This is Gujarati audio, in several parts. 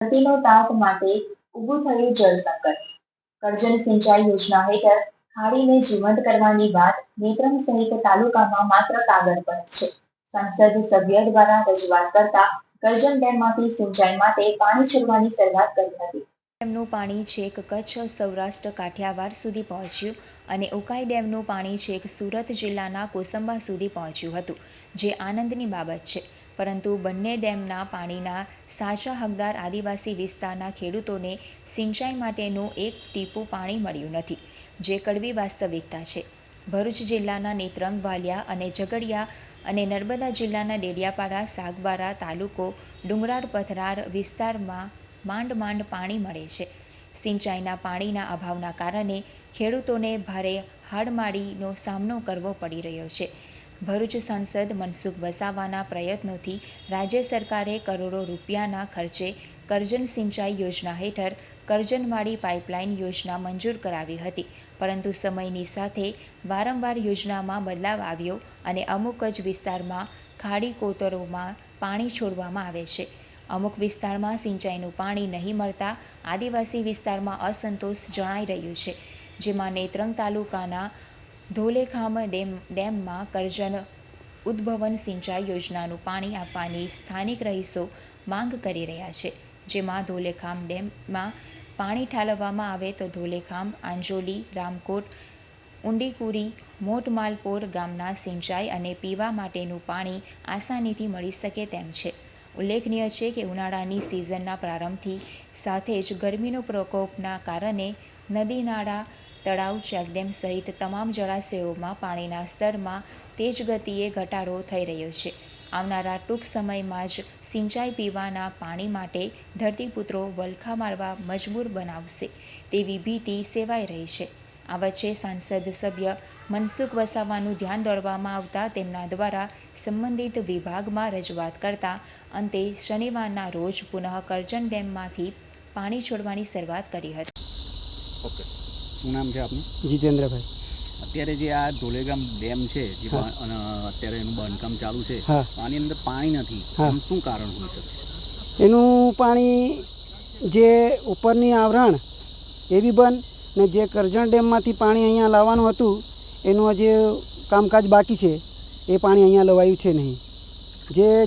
ધરતીનો તાત માટે ઊભું થયું જળ સંકટ. કરજણ સિંચાઈ યોજના હેઠળ ખાડીને જીવંત કરવાની વાત નેત્રંગ સહિત તાલુકામાં માત્ર કાગળ પર છે. સંસદ સભ્ય દ્વારા રજૂઆત કરતા કરજણ ડેમમાંથી સિંચાઈ માટે પાણી છોડવાની શરૂઆત કરી હતી. ડેમનું પાણી છેક કચ્છ, સૌરાષ્ટ્ર, કાઠિયાવાડ સુધી પહોંચ્યું અને ઉકાઈ ડેમનું પાણી છેક સુરત જિલ્લાના કોસંબા સુધી પહોંચ્યું હતું, જે આનંદની બાબત છે. પરંતુ બંને ડેમના પાણીના સાચા હકદાર આદિવાસી વિસ્તારના ખેડૂતોને સિંચાઈ માટેનું એક ટીપું પાણી મળ્યું નથી, જે કડવી વાસ્તવિકતા છે. ભરૂચ જિલ્લાના નેત્રંગ, વાલિયા અને ઝઘડિયા અને નર્મદા જિલ્લાના ડેડિયાપાડા, સાગબારા તાલુકો ડુંગરાળ પથરાળ વિસ્તારમાં માંડ પાણી મળે છે. સિંચાઈના પાણીના અભાવના કારણે ખેડૂતોને ભારે હાડમારીનો સામનો કરવો પડી રહ્યો છે. ભરૂચ સાંસદ મનસુખ વસાવાના પ્રયત્નોથી રાજ્ય સરકારે કરોડો રૂપિયાના ખર્ચે કરજણ સિંચાઈ યોજના હેઠળ કરજણવાડી પાઇપલાઇન યોજના મંજૂર કરાવી હતી, પરંતુ સમયની સાથે વારંવાર યોજનામાં બદલાવ આવ્યો અને અમુક જ વિસ્તારમાં ખાડી કોતરોમાં પાણી છોડવામાં આવે છે. અમુક વિસ્તારમાં સિંચાઈનું પાણી નહીં મળતા આદિવાસી વિસ્તારમાં અસંતોષ જણાઈ રહ્યું છે, જેમાં નેત્રંગ તાલુકાના ધોલેખામ ડેમમાં કરજણ ઉદ્ભવન સિંચાઈ યોજનાનું પાણી આપવાની સ્થાનિક રહીશો માંગ કરી રહ્યા છે. જેમાં ધોલેખામ ડેમમાં પાણી ઠાલવવામાં આવે તો ધોલેખામ, આંજોલી, રામકોટ, ઊંડીકુરી, મોટમાલપોર ગામના સિંચાઈ અને પીવા માટેનું પાણી આસાનીથી મળી શકે તેમ છે. ઉલ્લેખનીય છે કે ઉનાળાની સિઝનના પ્રારંભથી સાથે જ ગરમીનો પ્રકોપના કારણે નદી, નાળા, તળાવ, ચેકડેમ સહિત તમામ જળાશયોમાં પાણીના સ્તરમાં તેજ ગતિએ ઘટાડો થઈ રહ્યો છે. આવનારા ટૂંક સમયમાં જ સિંચાઈ પીવાના પાણી માટે ધરતીપુત્રો વલખા મારવા મજબૂર બનાવશે તેવી ભીતિ સેવાઈ રહી છે. આ વચ્ચે સાંસદ સભ્ય મનસુખ વસાવાનું ધ્યાન દોરવામાં આવતા તેમના દ્વારા સંબંધિત વિભાગમાં રજૂઆત કરતા અંતે શનિવારના રોજ પુનઃ કરજણ ડેમમાંથી પાણી છોડવાની શરૂઆત કરી હતી. ઓકે, શું નામ છે આપનું? જીતેન્દ્રભાઈ. અત્યારે જે આ ધોલેગામ ડેમ છે, જે અત્યારે એનું બાંધકામ ચાલુ છે, હા, આની અંદર પાણી નથી, એનું શું કારણ હોઈ શકે? એનું પાણી જે ઉપરની આવરણ એ બી બંધ ને જે કરજણ ડેમમાંથી પાણી અહીંયા લાવવાનું હતું એનું જે કામકાજ બાકી છે એ પાણી અહીંયા લવાયું છે નહીં.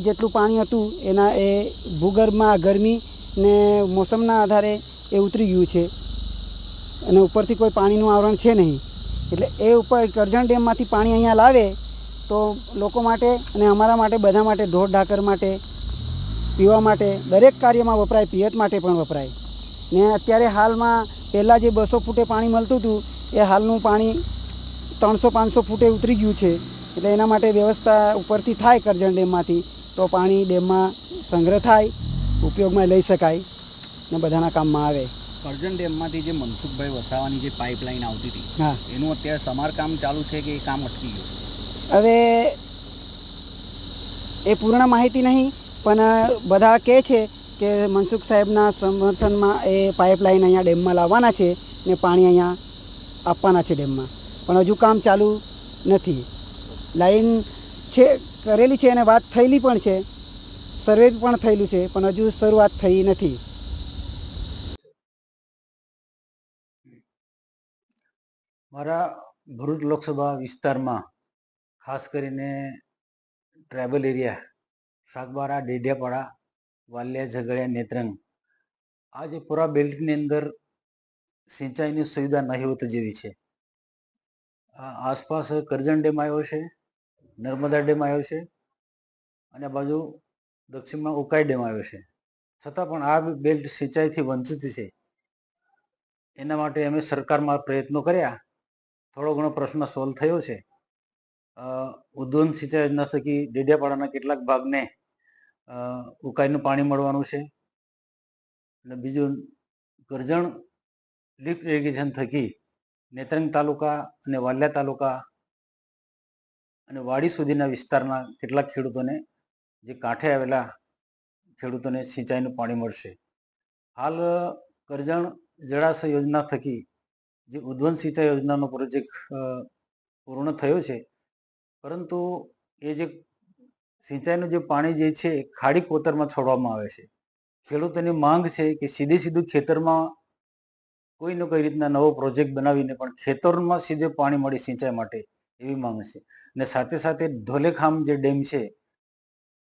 જેટલું પાણી હતું એના એ ભૂગર્ભમાં ગરમી ને મોસમના આધારે એ ઉતરી ગયું છે અને ઉપરથી કોઈ પાણીનું આવરણ છે નહીં. એટલે એ ઉપર કરજણ ડેમમાંથી પાણી અહીંયા લાવે તો લોકો માટે અને અમારા માટે, બધા માટે, ઢોર ઢાકર માટે, પીવા માટે, દરેક કાર્યમાં વપરાય, પિયત માટે પણ વપરાય. ને અત્યારે હાલમાં પહેલાં જે 200 ફૂટે પાણી મળતું હતું એ હાલનું પાણી 300-500 ફૂટે ઉતરી ગયું છે. એટલે એના માટે વ્યવસ્થા ઉપરથી થાય કરજણ ડેમમાંથી તો પાણી ડેમમાં સંગ્રહ થાય, ઉપયોગમાં લઈ શકાય ને બધાના કામમાં આવે. કરજણ ડેમમાંથી જે મનસુખભાઈ વસાવાની જે પાઇપલાઇન આવતી હતી, હા, એનું અત્યારે સમારકામ ચાલુ છે કે એ કામ અટકી ગયું? હવે એ પૂર્ણ માહિતી નહીં, પણ બધા કહે છે કે મનસુખ સાહેબના સમર્થનમાં એ પાઇપલાઇન અહીંયા ડેમમાં લાવવાના છે ને પાણી અહીંયા આપવાના છે ડેમમાં, પણ હજુ કામ ચાલુ નથી. લાઈન છે, કરેલી છે અને વાત થયેલી પણ છે, સર્વે પણ થયેલું છે, પણ હજુ શરૂઆત થઈ નથી. મારા ભરૂચ લોકસભા વિસ્તારમાં ખાસ કરીને ટ્રાઇબલ એરિયા સાગબારા, ડેડિયાપાડા, વાલિયા, ઝઘડિયા, નેત્રંગ, આ જે પૂરા બેલ્ટની અંદર સિંચાઈની સુવિધા નહિવત જેવી છે. આસપાસ કરજણ ડેમ આવ્યો છે, નર્મદા ડેમ આવ્યો છે અને બાજુ દક્ષિણમાં ઉકાઈ ડેમ આવ્યો છે. છતાં પણ આ બેલ્ટ સિંચાઈથી વંચિત છે. એના માટે અમે સરકારમાં પ્રયત્નો કર્યા, થોડો ઘણો પ્રશ્ન સોલ્વ થયો છે. ઉદ્વન સિંચાઈ યોજના થકી ડેડિયાપાડાના કેટલાક ભાગને ઉકાઈનું પાણી મળવાનું છે અને બીજું કરજણ લિફ્ટ ઇરિગેશન થકી નેત્રંગ તાલુકા અને વાલિયા તાલુકા અને વાડી સુધીના વિસ્તારના કેટલાક ખેડૂતોને, જે કાંઠે આવેલા ખેડૂતોને સિંચાઈનું પાણી મળશે. હાલ કરજણ જળાશય યોજના થકી જે ઉદ્વન સિંચાઈ યોજનાનો પ્રોજેક્ટ પૂર્ણ થયો છે, પરંતુ એ જે સિંચાઈનું જે પાણી જે છે ખાડી કોતરમાં છોડવામાં આવે છે. ખેડૂતોની માંગ છે કે સીધું ખેતરમાં કોઈ ને કોઈ રીતના નવો પ્રોજેક્ટ બનાવીને પણ ખેતરમાં સીધે પાણી મળે સિંચાઈ માટે એવી માંગ છે. અને સાથે સાથે ધોલેખામ જે ડેમ છે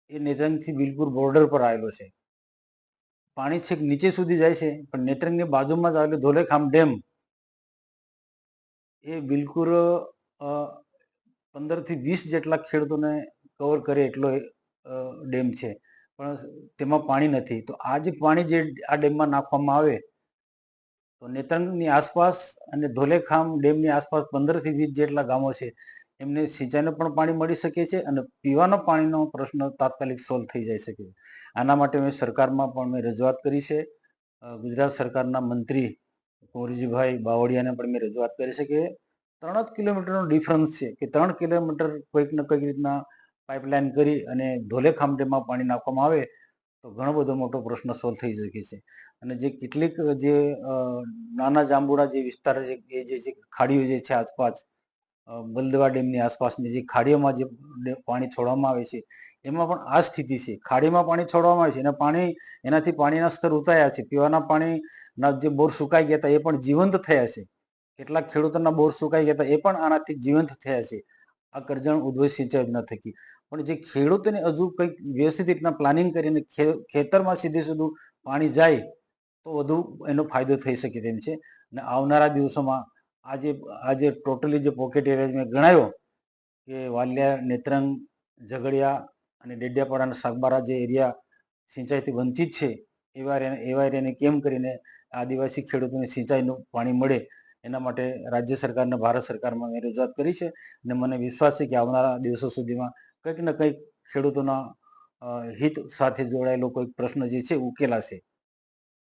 એ નેત્રંગથી બિલકુલ બોર્ડર પર આવેલો છે. પાણી છેક નીચે સુધી જાય છે, પણ નેત્રંગની બાજુમાં જ આવેલો ધોલેખામ ડેમ એ બિલકુલ 15 થી 20 જેટલા ખેડૂતોને કવર કરે એટલો ડેમ છે, પણ તેમાં પાણી નથી. તો આ જે પાણી જે આ ડેમમાં નાખવામાં આવે તો નેત્રંગની આસપાસ અને ધોલેખામ ડેમની આસપાસ 15 થી 20 જેટલા ગામો છે એમને સિંચાઈનું પણ પાણી મળી શકે છે અને પીવાના પાણીનો પ્રશ્ન તાત્કાલિક સોલ્વ થઈ જઈ શકે. આના માટે મેં સરકારમાં પણ મેં રજૂઆત કરી છે. ગુજરાત સરકારના મંત્રી કુંવરજીભાઈ બાવળિયાને પણ મેં રજૂઆત કરી છે કે 3 જ કિલોમીટરનો ડિફરન્સ છે કે 3 કિલોમીટર કોઈક ને કોઈક રીતના પાઇપલાઇન કરી અને ધોલેખામ ડેમમાં પાણી નાખવામાં આવે તો ઘણો બધો મોટો પ્રશ્ન સોલ્વ થઈ શકે છે. અને જે કેટલીક જે નાના જાંબુડા જે વિસ્તાર એ જે ખાડીઓ જે છે આસપાસ બલદવા ડેમની આસપાસની જે ખાડીઓમાં જે પાણી છોડવામાં આવે છે એમાં પણ આ સ્થિતિ છે. ખાડીમાં પાણી છોડવામાં આવે છે અને એનાથી પાણીના સ્તર ઉતાર્યા છે. પીવાના પાણીના જે બોર સુકાઈ ગયા હતા એ પણ જીવંત થયા છે. કેટલાક ખેડૂતોના બોર સુકાઈ ગયા હતા એ પણ આનાથી જીવંત થયા છે આ કરજણ ઉદ્વય સિંચાઈ યોજના થકી. પણ જે ખેડૂતોને હજુ કંઈક વ્યવસ્થિત રીતના પ્લાનિંગ કરીને ખેતરમાં સીધું પાણી જાય તો વધુ એનો ફાયદો થઈ શકે તેમ છે. અને આવનારા દિવસોમાં આજે ટોટલી જે પોકેટ એરિયા મેં ગણાયો કે વાલિયા, નેત્રંગ, ઝઘડિયા અને ડેડિયાપાડા, સાગબારા જે એરિયા સિંચાઈથી વંચિત છે એવા એરિયાને કેમ કરીને આદિવાસી ખેડૂતોને સિંચાઈનું પાણી મળે એના માટે રાજ્ય સરકાર અને ભારત સરકારમાં મેં રજૂઆત કરી છે. અને મને વિશ્વાસ છે કે આવનારા દિવસો સુધીમાં કંઈક ને કંઈક ખેડૂતોના હિત સાથે જોડાયેલો કોઈક પ્રશ્ન જે છે ઉકેલાશે.